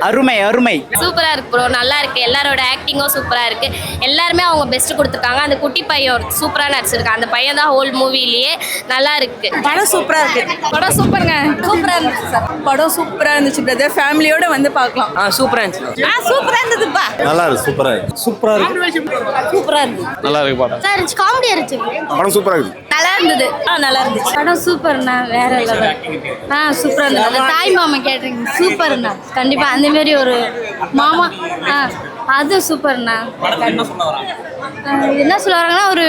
அருமை அருமை. சூப்பரா இருக்கு ப்ரோ, நல்லா இருக்கு. எல்லாரோட ஆக்டிங்கும் சூப்பரா இருக்கு. எல்லாருமே அவங்க பெஸ்ட் கொடுத்துருக்காங்க. அந்த குட்டி பையன் சூப்பரா நடிச்சிருக்கான். அந்த பையன் தான் ஹோல் மூவிலேயே நல்லா இருக்கு. படம் சூப்பரா இருக்கு. படம் சூப்பருங்க. சூப்பரா இருந்துச்சு சார். படம் சூப்பரா இருந்துச்சு பிரதர். ஃபேமிலியோட வந்து பார்க்கலாம். சூப்பரா இருந்துச்சு. சூப்பரா இருந்ததுப்பா. நல்லா இருக்கு. சூப்பரா இருக்கு. சூப்பரா இருக்கு. சூப்பரா இருக்கு. நல்லா இருக்கு படம். சார் இருந்துச்சு, காமெடியா இருந்துச்சு. படம் சூப்பரா இருக்கு. நல்லா இருந்தது. நல்லா இருந்துச்சு. படம் சூப்பர்ண்ணா, வேற லெவல். சூப்பரா இருந்தது. தாய் மாமா கேட்டரிங் சூப்பர்ண்ணா. கண்டிப்பா அந்த மாதிரி ஒரு மாமா அது சூப்பர்ண்ணா. என்ன சொல்ல வராங்கன்னா ஒரு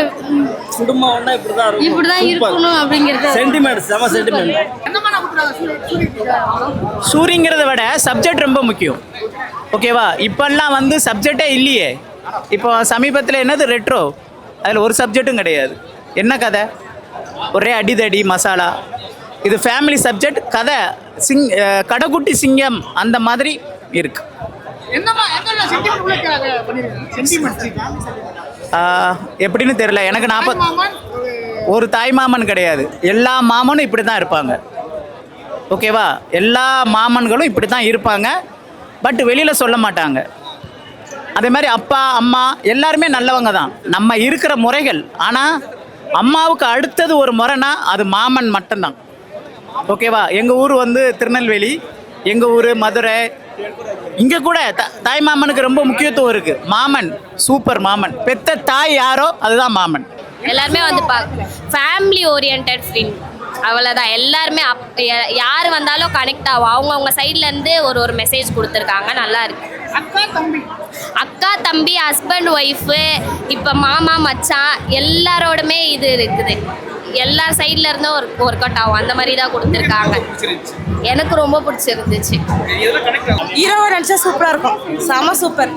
குடும்பம் ஒண்ணா இப்படிதான் இருக்கணும் அப்படிங்கிறது சென்டிமெண்ட், செம சென்டிமெண்ட். சூரிங்கிறத விட சப்ஜெக்ட் ரொம்ப முக்கியம். ஓகேவா? இப்பெல்லாம் வந்து சப்ஜெக்டே இல்லையே. இப்போ சமீபத்தில் என்னது ரெட்ரோ, அதில் ஒரு சப்ஜெக்டும் கிடையாது. என்ன கதை? ஒரே அடிதடி மசாலா. இது ஃபேமிலி சப்ஜெக்ட். கதை கடைக்குட்டி சிங்கம் அந்த மாதிரி இருக்கு. எப்படின்னு தெரியல எனக்கு. ஒரு தாய் மாமன் கிடையாது, எல்லா மாமனும் இப்படி தான் இருப்பாங்க. ஓகேவா? எல்லா மாமன்களும் இப்படி தான் இருப்பாங்க, பட் வெளியில் சொல்ல மாட்டாங்க. அதே மாதிரி அப்பா அம்மா எல்லாருமே நல்லவங்க தான். நம்ம இருக்கிற முறைகள். ஆனால் அம்மாவுக்கு அடுத்தது ஒரு முறைனா அது மாமன் மட்டும்தான். ஓகேவா? எங்கள் ஊர் வந்து திருநெல்வேலி, எங்கள் ஊர் மதுரை. இங்கே கூட தாய் மாமனுக்கு ரொம்ப முக்கியத்துவம் இருக்குது. மாமன் சூப்பர். மாமன் பெத்த தாய் யாரோ அதுதான் மாமன். எல்லாருமே வந்து ஃபேமிலி ஓரியன்ட் ஃபிலிம். அவ்வளோதான். எல்லாருமே யார் வந்தாலும் கனெக்ட் ஆகும். அவங்கவுங்க சைட்லேருந்து ஒரு மெசேஜ் கொடுத்துருக்காங்க. நல்லா இருக்கு. அக்கா தம்பி ஹஸ்பண்ட் ஒய்ஃபு இப்போ மாமா மச்சான் எல்லாரோடுமே இது இருக்குது. எல்லா சைட்ல இருந்தும் ஒர்க் அவுட் ஆகும். அந்த மாதிரி தான் கொடுத்துருக்காங்க. எனக்கு ரொம்ப பிடிச்சிருந்துச்சு. ஹீரோவை நினச்சா சூப்பராக இருக்கும். செம சூப்பர்.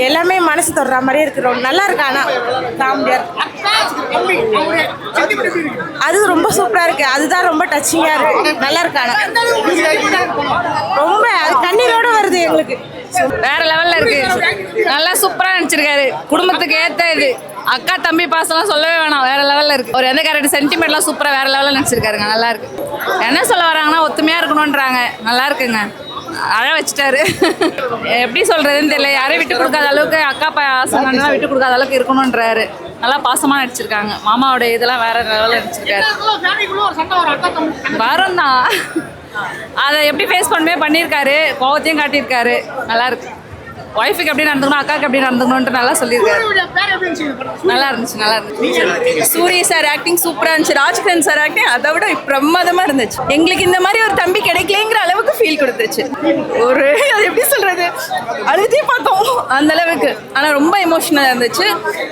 எல்லாமே மனசு தொடுற மாதிரியே இருக்கிறோம். நல்லா இருக்கு. ஆனால் காமெடியாக அது ரொம்ப சூப்பராக இருக்கு. அதுதான் ரொம்ப டச்சிங்காக இருக்கு. நல்லா இருக்கு. ஆனால் ரொம்ப கண்ணீரோடு வருது எங்களுக்கு. வேற லெவல்ல இருக்கு. நல்லா சூப்பரா நடிச்சிருக்காரு. குடும்பத்துக்கு ஏத்த இது. அக்கா தம்பி பாசம்லாம் சொல்லவே வேணாம். வேற லெவல்ல இருக்கு. ஒரு எந்த கேரக்டர் சென்டிமெண்ட்லாம் சூப்பரா வேற லெவல்ல நடிச்சிருக்காருங்க. நல்லா இருக்கு. என்ன சொல்ல வராங்கன்னா ஒத்துமையா இருக்கணும்ன்றாங்க. நல்லா இருக்குங்க. அழ வச்சுட்டாரு. எப்படி சொல்றதுன்னு தெரியல. யாரையும் விட்டு கொடுக்காத அளவுக்கு, அக்கா பாசம்லாம் விட்டு கொடுக்காத அளவுக்கு இருக்கணும்ன்றாரு. நல்லா பாசமா நடிச்சிருக்காங்க. மாமாவோட இதெல்லாம் வேற லெவல்ல நடிச்சிருக்காரு. வரும் தான். அதை எப்படி ஃபேஸ் பண்ணியிருக்காரு. கோவத்தையும் காட்டியிருக்காரு. நல்லா இருக்கு. ஒய்ஃபுக்கு எப்படி நடந்துக்கணும், அக்காவுக்கு எப்படி நடந்துக்கணும்னு நல்லா சொல்லியிருக்காரு. நல்லா இருந்துச்சு. நல்லா இருந்துச்சு. சூரிய சார் ஆக்டிங் சூப்பராக இருந்துச்சு. ராஜ்கிரண் சார் ஆக்டிங் அதை விட பிரமாதமாக இருந்துச்சு. எங்களுக்கு இந்த மாதிரி ஒரு தம்பி கிடைக்கலங்கிற அளவுக்கு ஃபீல் கொடுத்துச்சு. ஒரு அது எப்படி சொல்கிறது, அழுதே பார்த்தோம் அந்த அளவுக்கு. ஆனால் ரொம்ப எமோஷனலாக இருந்துச்சு.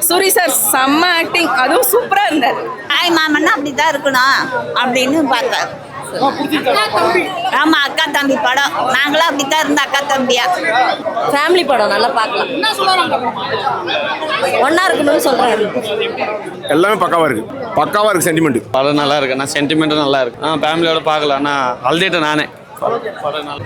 சூரிய சார் செம்ம ஆக்டிங், அதுவும் சூப்பராக இருந்தார். தாய் மாமன்னா அப்படி தான் இருக்கணும் அப்படின்னு பார்த்தார். ஆமா, அக்கா தம்பி படம். நாங்களும் அப்படித்தான் இருந்த அக்கா தம்பியா. ஃபேமிலி படம் நல்லா பார்க்கலாம். ஒன்னா இருக்கணும்னு சொல்றாரு. எல்லாமே பக்காவா இருக்கு. பக்காவா இருக்கு. சென்டிமெண்ட் படம் நல்லா இருக்கு. நான் சென்டிமெண்ட்டும் நல்லா இருக்கு. ஃபேமிலியோட பார்க்கல. ஆனால் அழுதுட்டேன் நானே. படம் நல்லா